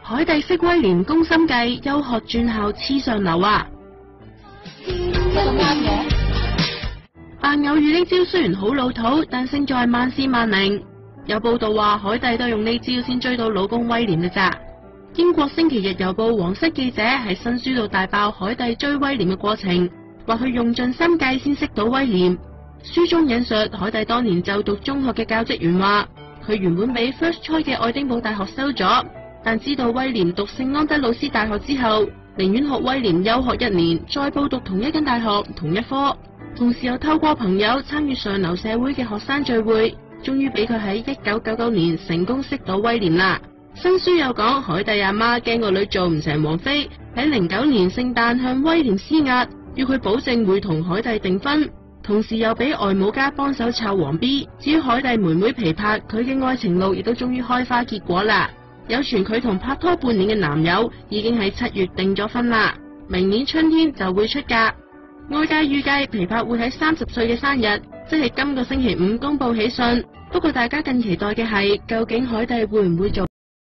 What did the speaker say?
海蒂式威廉攻心計，休學轉校黐上流啊！咁啱嘅。扮偶遇呢招雖然好老土，但勝在萬試萬靈。有報道話海蒂都用呢招先追到老公威廉嘅咋。英國星期日郵報皇室記者喺新書度大爆海蒂追威廉嘅過程，話佢用盡心計先識到威廉。書中引述海蒂當年就讀中學嘅教職員話，佢原本俾 First Choice 嘅愛丁堡大學收咗，但知道威廉讀聖安德魯斯大學之後，寧願學威廉休學1年，再報讀同一間大學同一科。同時又透過朋友參與上流社會嘅學生聚會，終於俾佢喺1999年成功識到威廉啦。新書有講海蒂阿媽驚個女做唔成王妃，喺09年聖誕向威廉施壓，要佢保證會同海蒂訂婚，同時又俾外母家幫手湊王 B。至於海蒂妹妹皮帕，佢嘅愛情路亦都終於開花結果啦。有傳佢同拍拖半年嘅男友已經喺7月訂咗婚啦，明年春天就會出嫁。外界預計皮帕會喺30歲嘅生日，即係今個星期5公佈喜訊。不過大家更期待嘅係，究竟海蒂會唔會做